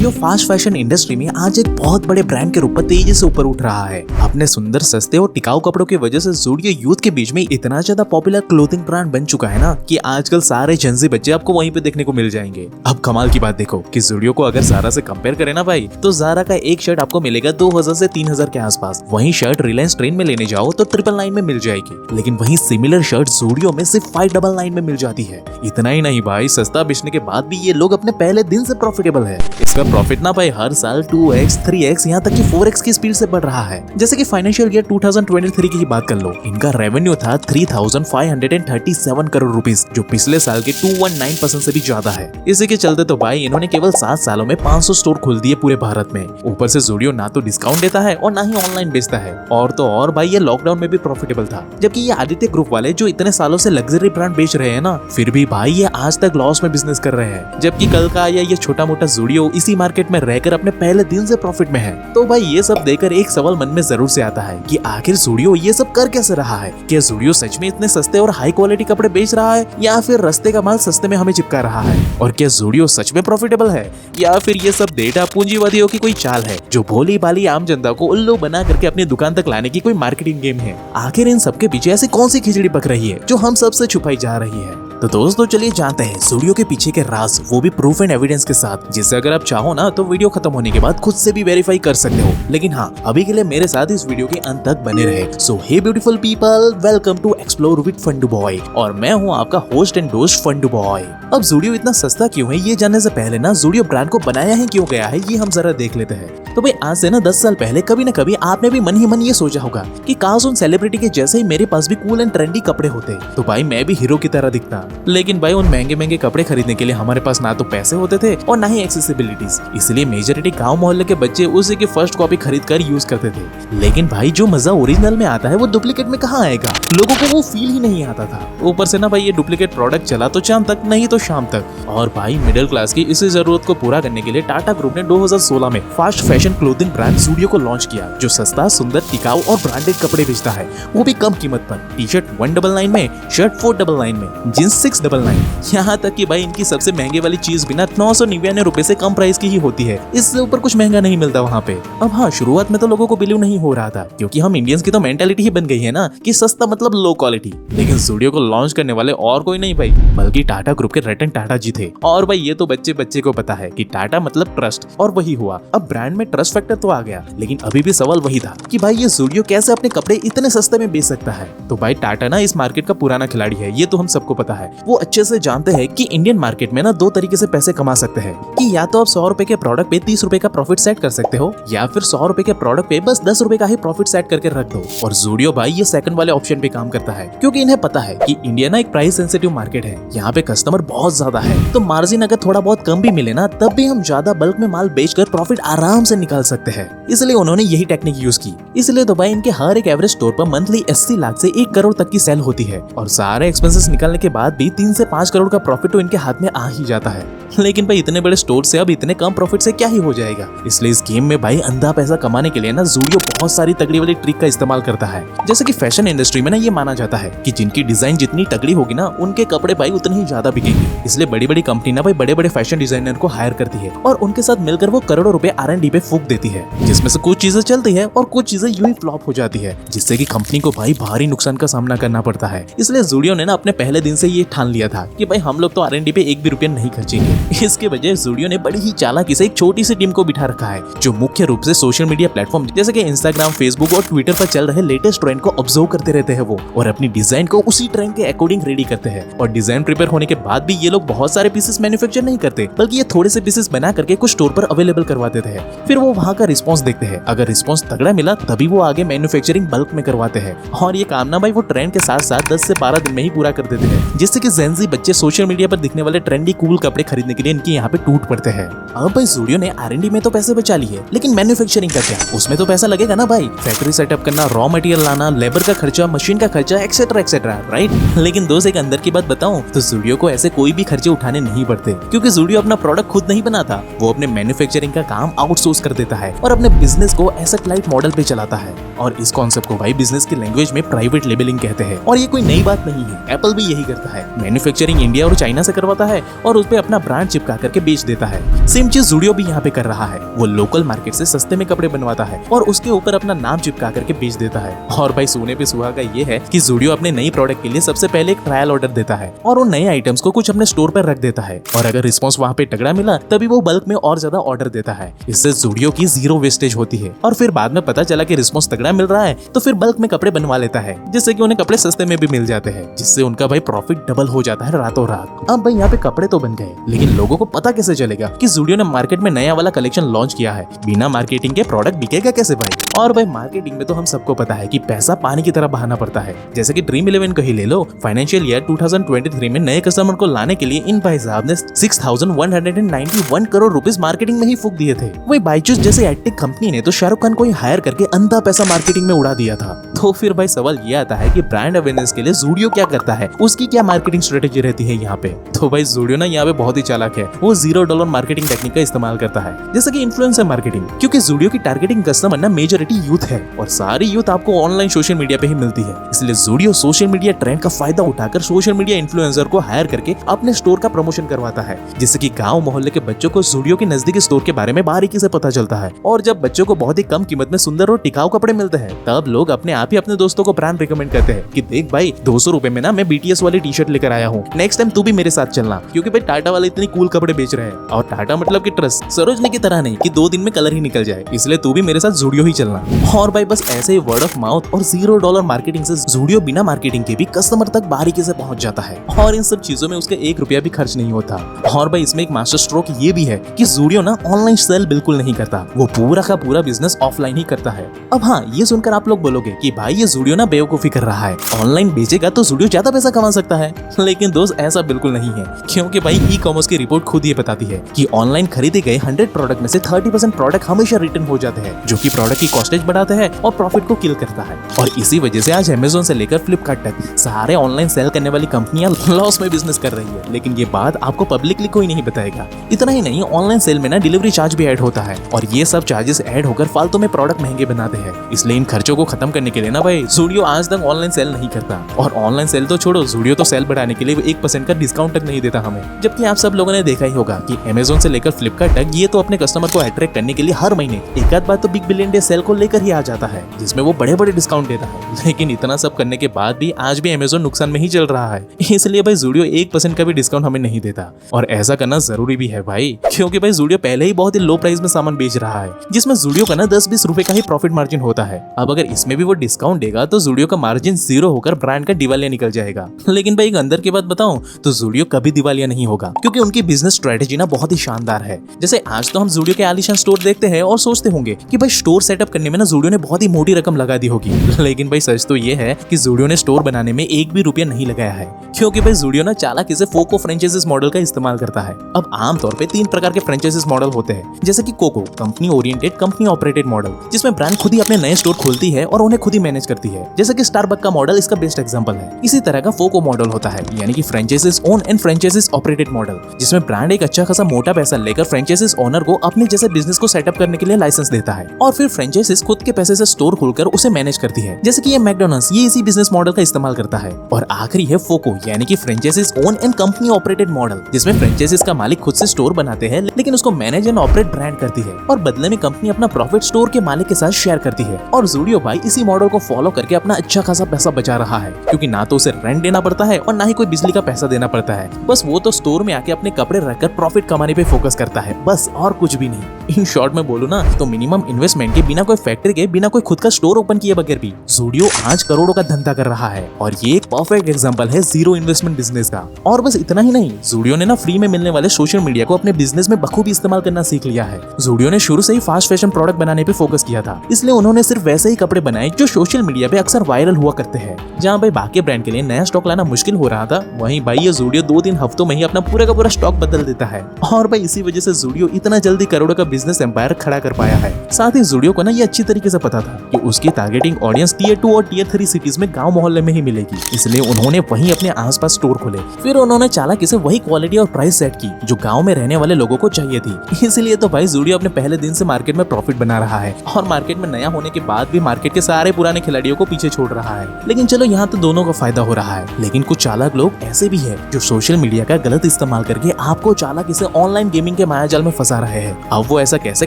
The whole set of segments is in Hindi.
जूडियो फास्ट फैशन इंडस्ट्री में आज एक बहुत बड़े ब्रांड के रूप में तेजी से ऊपर उठ रहा है। अपने सुंदर, सस्ते और टिकाऊ कपड़ों की वजह से जूडियो यूथ के बीच में इतना ज्यादा पॉपुलर क्लोथिंग ब्रांड बन चुका है ना कि आजकल सारे जेंजी बच्चे आपको वहीं पे देखने को मिल जाएंगे। अब कमाल की बात देखो कि जूडियो को अगर ज़ारा से कंपेयर करें ना भाई, तो ज़ारा का एक शर्ट आपको मिलेगा 2000 से 3000 के आसपास। वहीं शर्ट रिलायंस ट्रेंड में लेने जाओ तो 999 में मिल जाएगी, लेकिन वहीं सिमिलर शर्ट जूडियो में सिर्फ 599 में मिल जाती है। इतना ही नहीं भाई, सस्ता बेचने के बाद भी ये लोग अपने पहले दिन से प्रॉफिटेबल है। इसका प्रॉफिट ना भाई हर साल 2x, 3x यहाँ तक कि 4x की स्पीड से बढ़ रहा है। जैसे कि फाइनेंशियल ईयर 2023 की ही बात कर लो, इनका रेवेन्यू था 3537 करोड़ रुपीस, जो पिछले साल के 219% से भी ज्यादा है। इसी के चलते तो भाई इन्होंने केवल 7 सालों में 500 स्टोर खोल दिए पूरे भारत में। ऊपर से जूडियो ना तो डिस्काउंट देता है और ना ही ऑनलाइन बेचता है। और तो और भाई ये लॉकडाउन में भी प्रॉफिटेबल था, जबकि ये आदित्य ग्रुप वाले जो इतने सालों से लग्जरी ब्रांड बेच रहे हैं ना, फिर भी भाई ये आज तक लॉस में बिजनेस कर रहे हैं। जबकि कल का ये छोटा मोटा जूडियो इसी मार्केट में रहकर अपने पहले दिन से प्रॉफिट में है। तो भाई ये सब देखकर एक सवाल मन में जरूर से आता है कि आखिर जूडियो ये सब कर कैसे रहा है? क्या जूडियो सच में इतने सस्ते और हाई क्वालिटी कपड़े बेच रहा है, या फिर रस्ते का माल सस्ते में हमें चिपका रहा है? और क्या जूडियो सच में प्रॉफिटेबल है, या फिर ये सब डेटा पूंजीवादियों की कोई चाल है जो भोली भाली आम जनता को उल्लू बना करके अपनी दुकान तक लाने की कोई मार्केटिंग गेम है? आखिर इन सबके पीछे ऐसी कौन सी खिचड़ी पक रही है जो हम सबसे छुपाई जा रही है? तो दोस्तों चलिए जानते हैं जूडियो के पीछे के राज, वो भी प्रूफ एंड एविडेंस के साथ, जिससे अगर आप चाहो ना तो वीडियो खत्म होने के बाद खुद से भी वेरीफाई कर सकते हो। लेकिन हाँ, अभी के लिए मेरे साथ इस वीडियो के अंत तक बने रहे। So hey beautiful people, welcome to explore with Fundu boy, और मैं हूँ आपका होस्ट एंड दोस्त फंडू बॉय। अब जूडियो इतना सस्ता क्यों है, ये जानने से पहले ना जूडियो ब्रांड को बनाया ही क्यों गया है, ये हम जरा देख लेते हैं। तो भाई आज से ना 10 साल पहले कभी ना कभी आपने भी मन ही मन ये सोचा होगा कि काश उन सेलिब्रिटी के जैसे ही मेरे पास भी कूल एंड ट्रेंडी कपड़े होते, तो भाई मैं भी हीरो की तरह दिखता। लेकिन भाई उन महंगे महंगे कपड़े खरीदने के लिए हमारे पास ना तो पैसे होते थे और ना ही एक्सेसिबिलिटीज, इसलिए मेजॉरिटी गांव मोहल्ले के बच्चे उसी की फर्स्ट कॉपी खरीद कर यूज करते थे। लेकिन भाई जो मजा ओरिजिनल में आता है वो डुप्लीकेट में कहाँ आएगा? लोगों को वो फील ही नहीं आता था। ऊपर से ना भाई ये डुप्लीकेट प्रोडक्ट चला तो चांद तक, नहीं तो शाम तक। और भाई मिडिल क्लास की इसी जरूरत को पूरा करने के लिए टाटा ग्रुप ने 2016 में fast fashion clothing brand Zudio को लॉन्च किया, जो सस्ता, सुंदर, टिकाऊ और ब्रांडेड कपड़े बेचता है, वो भी कम कीमत पर। टी शर्ट 199 में, शर्ट 499 में, जींस 699। यहाँ तक कि भाई इनकी सबसे महंगे वाली चीज भी ना 999 रुपए से कम प्राइस की ही होती है। इससे ऊपर कुछ महंगा नहीं मिलता वहाँ पे। अब हाँ, शुरुआत में तो लोगों को बिलीव नहीं हो रहा था, क्योंकि हम इंडियंस की तो मेंटालिटी ही बन गई है ना कि सस्ता मतलब लो क्वालिटी। लेकिन जूडियो को लॉन्च करने वाले और कोई नहीं भाई, बल्कि टाटा ग्रुप के रतन टाटा जी थे। और भाई ये तो बच्चे बच्चे को पता है कि टाटा मतलब ट्रस्ट, और वही हुआ। अब ब्रांड में ट्रस्ट फैक्टर तो आ गया, लेकिन अभी भी सवाल वही था कि भाई ये जूडियो कैसे अपने कपड़े इतने सस्ते में बेच सकता है? तो भाई टाटा ना इस मार्केट का पुराना खिलाड़ी है, ये तो हम सबको पता है। वो अच्छे से जानते हैं कि इंडियन मार्केट में ना 2 तरीके से पैसे कमा सकते हैं, कि या तो आप 100 रुपए के प्रोडक्ट पे 30 रुपए का प्रॉफिट सेट कर सकते हो, या फिर 100 रुपए के प्रोडक्ट पे बस 10 रुपए का ही प्रॉफिट सेट करके रख दो। और जूडियो भाई ये सेकंड वाले ऑप्शन पे काम करता है, क्योंकि इन्हें पता है कि इंडिया ना एक प्राइस सेंसिटिव मार्केट है, यहाँ पे कस्टमर बहुत ज्यादा है। तो मार्जिन अगर थोड़ा बहुत कम भी मिले ना, तब भी हम ज्यादा बल्क में माल बेचकर प्रॉफिट आराम से निकाल सकते हैं। इसलिए उन्होंने यही टेक्निक यूज की। इसलिए तो भाई इनके हर एक एवरेज स्टोर पर मंथली 80 लाख से 1 करोड़ तक की सेल होती है, और सारे एक्सपेंसेस निकालने के बाद भी 3 से 5 करोड़ का प्रॉफिट तो इनके हाथ में आ ही जाता है। लेकिन भाई इतने बड़े स्टोर से अब इतने कम प्रॉफिट से क्या ही हो जाएगा? इसलिए इस गेम में भाई अंधा पैसा कमाने के लिए ना जूडियो बहुत सारी तगड़ी वाली ट्रिक का इस्तेमाल करता है। जैसे कि फैशन इंडस्ट्री में ना ये माना जाता है कि जिनकी डिजाइन जितनी तगड़ी होगी ना, उनके कपड़े भाई उतने ही ज्यादा बिकेंगे। इसलिए बड़ी बड़ी कंपनी ना भाई बड़े बड़े फैशन डिजाइनर को हायर करती है, और उनके साथ मिलकर वो करोड़ों रुपए R&D पे फूंक देती है, जिसमें से कुछ चीजें चलती है और कुछ चीजें यूं ही फ्लॉप हो जाती है, जिससे कि कंपनी को भाई भारी नुकसान का सामना करना पड़ता है। इसलिए जूडियो ने ना अपने पहले दिन से ये ठान लिया था कि भाई हम लोग तो R&D पे 1 भी रुपया नहीं खर्चेंगे। इसके वजह जूडियो ने बड़ी ही चालाकी से एक छोटी सी टीम को बिठा रखा है, जो मुख्य रूप से सोशल मीडिया प्लेटफॉर्म जैसे कि इंस्टाग्राम, फेसबुक और ट्विटर पर चल रहे लेटेस्ट ट्रेंड को ऑब्जर्व करते रहते हैं वो, और अपनी डिजाइन को उसी ट्रेंड के अकॉर्डिंग रेडी करते हैं। और डिजाइन प्रिपेयर होने के बाद भी ये लोग बहुत सारे पीसेस मैन्युफैक्चर नहीं करते, बल्कि ये थोड़े से पीसेस बना करके कुछ स्टोर पर अवेलेबल करवा देते हैं। फिर वो वहाँ का रिस्पॉन्स देखते हैं, अगर रिस्पॉन्स तगड़ा मिला तभी वो आगे मैन्युफैक्चरिंग बल्क में करवाते हैं। और ये काम ना भाई वो ट्रेंड के साथ साथ 10 से 12 दिन में ही पूरा कर देते हैं, जिससे कि जेन ज़ी बच्चे सोशल मीडिया पर दिखने वाले ट्रेंडी कूल कपड़े खरीदने के लिए इनके यहाँ पे टूट पड़ते हैं। अब भाई जूडियो ने R&D में तो पैसे बचा लिए, लेकिन मैन्युफैक्चरिंग का क्या? उसमें तो पैसा लगेगा ना भाई, फैक्ट्री सेटअप करना, रॉ मटेरियल लाना, लेबर का खर्चा, मशीन का खर्चा, एक्सेट्रा एक्सेट्रा, राइट? लेकिन दोस्त एक अंदर की बात बताऊं तो जूडियो को ऐसे कोई भी खर्चे उठाने नहीं पड़ते, क्योंकि जूडियो अपना प्रोडक्ट खुद नहीं बनाता, वो अपने मैन्युफैक्चरिंग का काम आउटसोर्स कर देता है और अपने बिजनेस को एसेट लाइट मॉडल पे चलाता है। और इस कॉन्सेप्ट को भाई बिजनेस की लैंग्वेज में प्राइवेट लेबलिंग कहते हैं। और ये कोई नई बात नहीं है, एप्पल भी यही करता है, मैन्युफैक्चरिंग इंडिया और चाइना से करवाता है और उस पे अपना ब्रांड चिपका करके बेच देता है। सेम चीज ज़ूडियो भी यहाँ पे कर रहा है, वो लोकल मार्केट से सस्ते में कपड़े बनवाता है और उसके ऊपर अपना नाम चिपका करके बेच देता है। और भाई सोने पे सुहागा ये है कि ज़ूडियो अपने नई प्रोडक्ट के लिए सबसे पहले एक ट्रायल ऑर्डर देता है और उन नए आइटम्स को कुछ अपने स्टोर पर रख देता है और अगर रिस्पॉन्स वहाँ पे तगड़ा मिला तभी वो बल्क में और ज्यादा ऑर्डर देता है। इससे ज़ूडियो की जीरो वेस्टेज होती है और फिर बाद में पता चला कि रिस्पॉन्स तगड़ा मिल रहा है तो फिर बल्क में कपड़े बनवा लेता है, जिससे कि उन्हें कपड़े सस्ते में भी मिल जाते हैं, जिससे उनका भाई प्रॉफिट डबल हो जाता है रातों रात। अब भाई यहाँ पे कपड़े तो बन गए, लेकिन लोगों को पता कैसे चलेगा कि ज़ूडियो ने मार्केट में नया वाला कलेक्शन लॉन्च किया है? बिना मार्केटिंग के प्रोडक्ट बिकेगा कैसे भाई? और भाई मार्केटिंग में तो हम सबको पता है कि पैसा पानी की तरह बहाना पड़ता है। जैसे कि ड्रीम 11 को ही ले लो, फाइनेंशियल ईयर 2023 में नए कस्टमर को लाने के लिए इन भाई साहब ने 6,191 करोड़ रुपीस मार्केटिंग में ही फूक दिए थे। वही बायजूस जैसे एडटेक कंपनी ने तो शाहरुख खान को ही हायर करके अंधा पैसा मार्केटिंग में उड़ा दिया था। तो फिर भाई सवाल ये आता है कि ब्रांड अवेयरनेस के लिए ज़ूडियो क्या करता है, उसकी क्या मार्केटिंग स्ट्रेटेजी रहती है यहाँ पे? तो भाई ज़ूडियो ना यहाँ पे बहुत ही चालाक है, वो $0 मार्केटिंग टेक्निक का इस्तेमाल करता है, जैसे कि इन्फ्लुएंसर मार्केटिंग। क्योंकि ज़ूडियो की टारगेटिंग कस्टमर ना मेजॉरिटी यूथ है और सारी यूथ आपको ऑनलाइन सोशल मीडिया पे ही मिलती है, इसलिए ज़ूडियो सोशल मीडिया ट्रेंड का फायदा उठाकर सोशल मीडिया इन्फ्लुएंसर को हायर करके अपने स्टोर का प्रमोशन करवाता है, जिससे कि गांव मोहल्ले के बच्चों को ज़ूडियो के नजदीकी स्टोर के बारे में बारीकी से पता चलता है। और जब बच्चों को बहुत ही कम कीमत में सुंदर और टिकाऊ कपड़े मिलते हैं तब लोग अपने आप ही अपने दोस्तों को ब्रांड रिकमेंड करते हैं कि देख भाई 200 रुपए में ना मैं BTS वाली टी शर्ट लेकर आया हूँ, नेक्स्ट टाइम तू भी मेरे साथ चलना, क्योंकि भाई टाटा वाले इतनी कूल कपड़े बेच रहे हैं। और टाटा मतलब कि ट्रस्ट, सरोजनी की तरह नहीं कि 2 दिन में कलर ही निकल जाए, इसलिए तू भी मेरे साथ ज़ूडियो ही चलना। और भाई बस ऐसे ही वर्ड ऑफ माउथ और $0 मार्केटिंग से ज़ूडियो बिना मार्केटिंग के भी कस्टमर तक बारीकी से पहुंच जाता है और इन सब चीजों में उसके 1 रुपया भी खर्च नहीं होता। और भाई इसमें एक मास्टर स्ट्रोक ये भी है कि ज़ूडियो ना ऑनलाइन सेल बिल्कुल नहीं करता, वो पूरा का पूरा बिजनेस ऑफलाइन ही करता है। अब हाँ, ये सुनकर आप लोग बोलोगे कि भाई ये ज़ूडियो ना बेवकूफी कर रहा है, ऑनलाइन बेचेगा तो ज़ूडियो ज्यादा पैसा कमा सकता है। लेकिन दोस्त ऐसा बिल्कुल नहीं है, क्योंकि भाई ई कॉमर्स की रिपोर्ट खुद ये बताती है कि ऑनलाइन खरीदे गए 100 प्रोडक्ट में से 30% प्रोडक्ट हमेशा रिटर्न हो जाते हैं, जो कि प्रोडक्ट की कॉस्टेज बढ़ाते हैं और प्रॉफिट को किल करता है। और इसी वजह से आज अमेज़न से लेकर फ्लिपकार्ट तक सारे ऑनलाइन सेल करने वाली कंपनियां लॉस में बिजनेस कर रही है, लेकिन ये बात आपको पब्लिकली कोई नहीं बताएगा। इतना ही नहीं, ऑनलाइन सेल में ना डिलीवरी चार्ज भी ऐड होता है और ये सब चार्जेस ऐड होकर फालतू में प्रोडक्ट महंगे बनाते हैं। इसलिए इन खर्चों को खत्म करने के लिए ना भाई ज़ूडियो आज तक ऑनलाइन सेल नहीं करता। और ऑनलाइन सेल तो छोड़ो, ज़ूडियो तो सेल बढ़ाने के लिए 1% का डिस्काउंट तक नहीं देता हमें। जबकि आप सब लोगों ने देखा ही होगा कि अमेज़न से लेकर फ्लिपकार्ट तक ये तो अपने कस्टमर को अट्रैक्ट करने के लिए हर महीने एक आध बार तो बिग बिलियन डे सेल को लेकर ही आ जाता है, जिसमें वो बड़े बड़े डिस्काउंट देता है। लेकिन इतना सब करने के बाद भी आज भी अमेज़न नुकसान में ही चल रहा है, इसलिए भाई ज़ूडियो 1% का भी डिस्काउंट हमें नहीं देता। और ऐसा करना जरूरी भी है भाई, क्योंकि भाई ज़ूडियो पहले ही बहुत ही लो प्राइस में सामान बेच रहा है, जिसमें ज़ूडियो का ना 10-20 रुपए का ही प्रॉफिट मार्जिन होता है। अब अगर इसमें भी वो डिस्काउंट देगा तो ज़ूडियो का मार्जिन 0 होकर ब्रांड का दिवालिया निकल जाएगा। लेकिन भाई एक अंदर की बात बताऊं तो ज़ूडियो कभी दिवालिया नहीं होगा, क्योंकि उनकी बिजनेस स्ट्रेटेजी ना बहुत ही शानदार है। जैसे आज तो हम ज़ूडियो के आलीशान स्टोर देखते हैं और सोचते होंगे कि भाई स्टोर सेटअप करने में ना ज़ूडियो ने बहुत ही मोटी रकम लगा दी होगी, लेकिन भाई सच तो ये है कि ज़ूडियो ने स्टोर बनाने में 1 भी रुपया नहीं लगाया है, क्योंकि भाई ज़ूडियो ना चालाकी से फोको फ्रेंचाइजीज मॉडल का इस्तेमाल करता है। अब आमतौर पे 3 प्रकार के फ्रेंचाइजीज मॉडल होते हैं, जैसे कि COCO company oriented company operated model, जिसमें ब्रांड खुद ही अपने नए स्टोर खोलती है और उन्हें खुद ही मैनेज करती है, जैसे कि स्टारबक का मॉडल इसका बेस्ट एग्जांपल है। इसी तरह का फोको मॉडल होता है, यानी कि franchises own and franchises operated model, जिसमें ब्रांड एक अच्छा खासा मोटा पैसा लेकर फ्रेंचाइजीज ओनर को अपने जैसे बिजनेस को सेटअप करने के लिए लाइसेंस देता है और फिर फ्रेंचाइजीज खुद के पैसे से स्टोर खोलकर उसे मैनेज करती है, जैसे कि ये मैकडॉनल्ड्स ये इसी बिजनेस मॉडल का इस्तेमाल करता है। और आखिरी है फोको, यानी कि franchises own and company operated model, जिसमें फ्रेंचाइजीज का मालिक खुद से स्टोर बनाते हैं, लेकिन उसको मैनेज एंड ऑपरेट ब्रांड करती है और बदले में कंपनी अपना प्रॉफिट स्टोर के मालिक के साथ शेयर करती है। और ज़ूडियो भाई इसी मॉडल को फॉलो करके अपना अच्छा खासा पैसा बचा रहा है, क्योंकि ना तो उसे रेंट देना पड़ता है और ना ही कोई बिजली का पैसा देना पड़ता है। बस वो तो स्टोर में आके अपने कपड़े रखकर प्रॉफिट कमाने पे फोकस करता है, बस और कुछ भी नहीं। इन शॉर्ट में बोलूं ना तो मिनिमम इन्वेस्टमेंट के बिना, कोई फैक्ट्री के बिना, कोई खुद का स्टोर ओपन किए बगैर भी ज़ूडियो आज करोड़ों का धंधा कर रहा है। और ये एक परफेक्ट एग्जांपल है जीरो इन्वेस्टमेंट बिजनेस का। और बस इतना ही नहीं, ज़ूडियो ने ना फ्री में मिलने वाले सोशल मीडिया को अपने बिजनेस में बखूबी इस्तेमाल करना सीख लिया है। ज़ूडियो ने शुरू से ही फास्ट फैशन प्रोडक्ट बनाने पे फोकस किया था, इसलिए उन्होंने सिर्फ वैसे ही कपड़े बनाए जो सोशल मीडिया पे अक्सर वायरल हुआ करते हैं। जहाँ भाई बाकी ब्रांड के लिए नया स्टॉक लाना मुश्किल हो रहा था, वहीं भाई ये ज़ूडियो 2-3 हफ्तों में ही अपना पूरा का पूरा स्टॉक बदल देता है। और भाई इसी वजह से ज़ूडियो इतना जल्दी करोड़ों का बिजनेस एम्पायर खड़ा कर पाया है। साथ ही ज़ूडियो को ना ये अच्छी तरीके से पता था कि उसकी टारगेटिंग ऑडियंस टियर 2 और टियर 3 सिटीज में गांव मोहल्ले में ही मिलेगी, इसलिए उन्होंने वहीं अपने आसपास स्टोर खोले। फिर उन्होंने चालाकी से वही क्वालिटी और प्राइस सेट की जो गांव में रहने वाले लोगों को चाहिए थी। इसलिए तो भाई ज़ूडियो अपने पहले दिन से मार्केट में प्रॉफिट बना रहा है और मार्केट में नया होने के बाद भी मार्केट के सारे पुराने खिलाड़ियों को पीछे छोड़ रहा है। लेकिन चलो यहाँ तो दोनों का फायदा हो रहा है, लेकिन कुछ चालाक लोग ऐसे भी है जो सोशल मीडिया का गलत इस्तेमाल करके आपको चालाकी से ऑनलाइन गेमिंग के मायाजाल में फंसा रहे हैं। अब वो ऐसा कैसे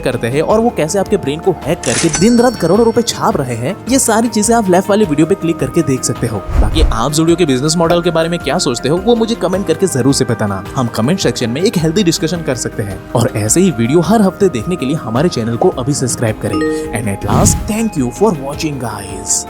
करते हैं और वो कैसे आपके ब्रेन को हैक करके दिन रात करोड़ों रुपए छाप रहे हैं, ये सारी चीजें आप लेफ्ट वाली वीडियो पे क्लिक करके देख सकते हो। बाकी आप ज़ूडियो के बिजनेस मॉडल के बारे में क्या सोचते हो वो मुझे कमेंट करके जरूर से बताना। हम कमेंट सेक्शन में एक हेल्दी डिस्कशन कर सकते हैं और ऐसे ही वीडियो हर हफ्ते देखने के लिए हमारे चैनल को अभी सब्सक्राइब करें। And at last, thank you for watching guys.